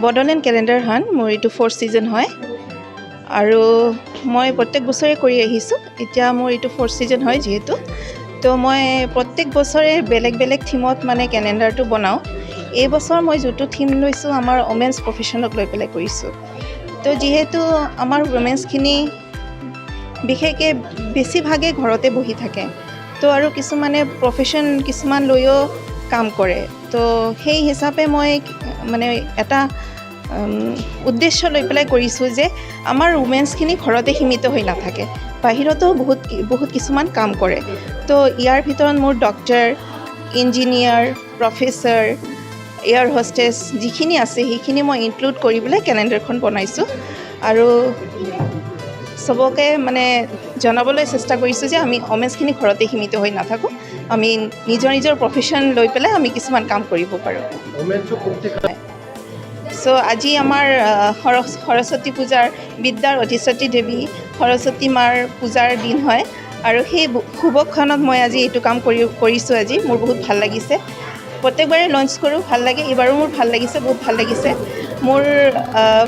Bodoland calendar hunt মোৰ এইটো 4th season হয় আৰু মই প্ৰত্যেক বছৰে কৰি আহিছোঁ এতিয়া মোৰ এইটো 4th season হয় যেহেতু তো মই প্ৰত্যেক বছৰে বেলেগ বেলেগ থিমত মানে ক্যালেন্ডাৰটো বনাওঁ এই বছৰ মই যেটো থিম লৈছোঁ আমাৰ ওমেন্স প্ৰফেশনক লৈ পেলাই কৰিছোঁ তো যেহেতু আমাৰ ওমেন্সখিনি বিশেষকৈ বেছিভাগে ঘৰতে বহি থাকে তো আৰু কিছুমানে প্ৰফেশন কিছুমান লৈও কাম কৰে তো সেই হিচাপে মই মানে এটা উদ্দেশ্য লৈ পেলাই কৰিছোঁ যে আমাৰ ওমেন্সখিনি ঘৰতে সীমিত হৈ নাথাকে বাহিৰতো বহুত কিছুমান কাম কৰে তো ইয়াৰ ভিতৰত মোৰ doctor engineer professor air hostess যিখিনি আছে সেইখিনি মই ইনক্লুড কৰি পেলাই ক্যালেন্ডাৰখন বনাইছোঁ আৰু সবকে মানে জনাবলৈ চেষ্টা কৰিছোঁ যে আমি ওমেন্সখিনি ঘৰতে সীমিত হৈ নাথাকোঁ আমি নিজৰ প্ৰফেশন লৈ পেলাই আমি কিছুমান কাম কৰিব পাৰোঁ সো আজি আমাৰ সৰস্বতী পূজাৰ বিদ্যাৰ অধিষ্ঠাত্ৰী দেৱী সৰস্বতী মাৰ পূজাৰ দিন হয় আৰু সেই শুভক্ষণত মই আজি এইটো কাম কৰিছোঁ আজি মোৰ বহুত ভাল লাগিছে প্ৰত্যেকবাৰে লঞ্চ কৰোঁ ভাল লাগে এবাৰো মোৰ ভাল লাগিছে বহুত ভাল লাগিছে মোৰ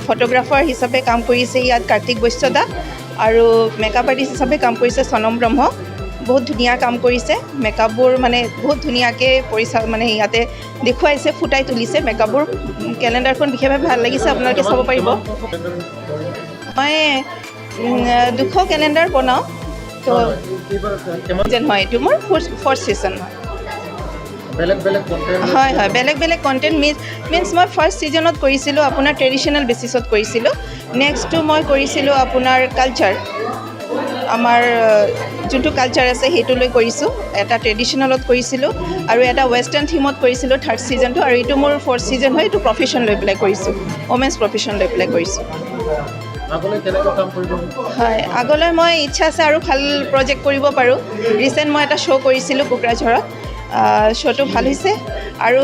ফটোগ্ৰাফাৰ হিচাপে কাম কৰিছে ইয়াত কাৰ্তিক বৈশ্যদা আৰু মেকআপ আৰ্টিষ্ট হিচাপে কাম কৰিছে সনম ব্ৰহ্ম বহুত ধুনীয়া কাম কৰিছে মেকআপবোৰ মানে বহুত ধুনীয়াকৈ মানে ইয়াতে দেখুৱাইছে ফুটাই তুলিছে মেকআপবোৰ ক্যালেন্ডাৰখন বিশেষভাৱে ভাল লাগিছে আপোনালোকে চাব পাৰিব মই 200 ক্যালেন্ডাৰ বনাওঁ তো যেন হয় এইটো মোৰ 4th season হয় হয় বেলেগ বেলেগ কণ্টেণ্ট মিন্স মই ফাৰ্ষ্ট ছিজনত কৰিছিলোঁ আপোনাৰ ট্ৰেডিশ্যনেল বেচিছত কৰিছিলোঁ নেক্সটটো মই কৰিছিলোঁ আপোনাৰ কালচাৰ আমাৰ যোনটো কালচাৰ আছে সেইটো লৈ কৰিছোঁ এটা ট্ৰেডিশ্যনেলত কৰিছিলোঁ আৰু এটা ৱেষ্টাৰ্ণ থিমত কৰিছিলোঁ 3rd ছিজনটো আৰু এইটো মোৰ 4th ছিজন হয় এইটো প্ৰফেশ্যন লৈ পেলাই কৰিছোঁ ওমেন্স প্ৰফেশ্যন লৈ পেলাই কৰিছোঁ হয় আগলৈ মই ইচ্ছা আছে আৰু ভাল প্ৰজেক্ট কৰিব পাৰোঁ ৰিচেণ্ট মই এটা শ্ব' কৰিছিলোঁ কোকৰাঝাৰত শ্ব'টো ভাল হৈছে আৰু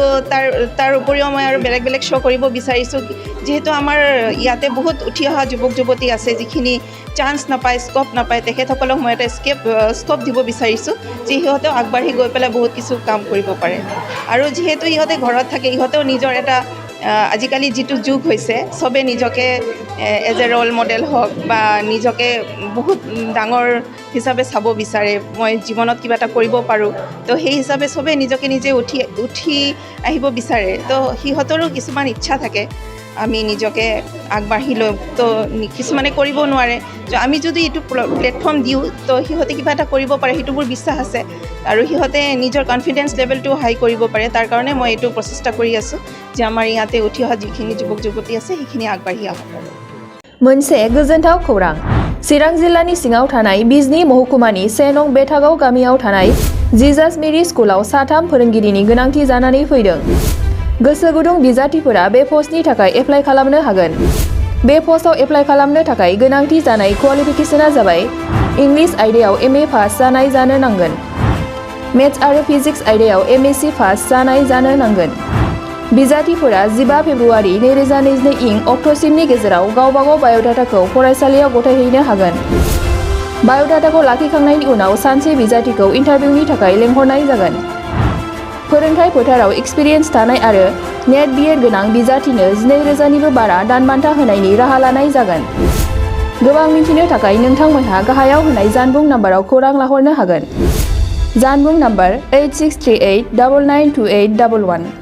তাৰ উপৰিও মই আৰু বেলেগ বেলেগ শ্ব' কৰিব বিচাৰিছোঁ যেহেতু আমাৰ ইয়াতে বহুত উঠি অহা যুৱক যুৱতী আছে যিখিনি চান্স নাপায় স্ক'প নাপায় তেখেতসকলক মই এটা স্ক'প দিব বিচাৰিছোঁ যে সিহঁতেও আগবাঢ়ি গৈ পেলাই বহুত কিছু কাম কৰিব পাৰে আৰু যিহেতু ইহঁতে ঘৰত থাকে ইহঁতেও নিজৰ এটা আজিকালি যিটো যুগ হৈছে চবে নিজকে এজ এ ৰ'ল মডেল হওক বা নিজকে বহুত ডাঙৰ হিচাপে চাব বিচাৰে মই জীৱনত কিবা এটা কৰিব পাৰোঁ তো সেই হিচাপে চবে নিজকে নিজে উঠি আহিব বিচাৰে তো সিহঁতৰো কিছুমান ইচ্ছা থাকে আমি নিজকে আগবাঢ়ি লৈ তো কিছুমানে কৰিব নোৱাৰে আমি যদি এইটো প্লেটফৰ্ম দিওঁ তো সিহঁতে কিবা এটা কৰিব পাৰে সেইটো মোৰ বিশ্বাস আছে আৰু সিহঁতে নিজৰ কনফিডেন্স লেভেলটো হাই কৰিব পাৰে তাৰ কাৰণে মই এইটো প্ৰচেষ্টা কৰি আছোঁ যে আমাৰ ইয়াতে উঠি অহা যিখিনি যুৱক যুৱতী আছে সেইখিনি আগবাঢ়ি আহক मोनसे गोजोनथाव खौरां चिरां जिल्लानि सिङाव थानाय बिजनी महकुमानि 1 नं बेथागाव गामियाव थानाय जिजास मेरी स्कुलाव 3 फोरोंगिरिनि गोनांथि जानानै फैदों गोसो गुदुं बिजाथिफोरा बे पस्टनि थाखाय एप्लाइ खालामनो हागोन बे पस्टआव एप्लाइ खालामनो थाखाय गोनांथि जानाय क्वालिफिकेशना जाबाय इंलिश आयदायाव MA पास जानाय जानो नांगोन मेथ्स आरो फिजिक्स आयदायाव MSc पास जानाय जानो नांगोन बिजाथिफोरा 15 फेब्रुवारि 2022 इं अक्ट'सिमनि गेजेराव गावबागाव बाय'डाटाखौ फरायसालियाव गथायहैनो हागोन बाय'डाटाखौ लाखिखांनायनि उनाव सानसे बिजाथिखौ इन्टारभिउनि थाखाय लेंहरनाय जागोन फोरोंथाय फोथाराव एक्सपिरियेन्स थानाय आरो नेट BEd गोनां बिजाथिनो 12,000 निबो बारा दानबान्था होनायनि राहा लानाय जागोन गोबां मिथिनो थाखाय नोंथांमोनहा गाहायाव होनाय जानबुं नाम्बाराव खौरां लाहरनो हागोन जानबुं नाम्बार 8638992811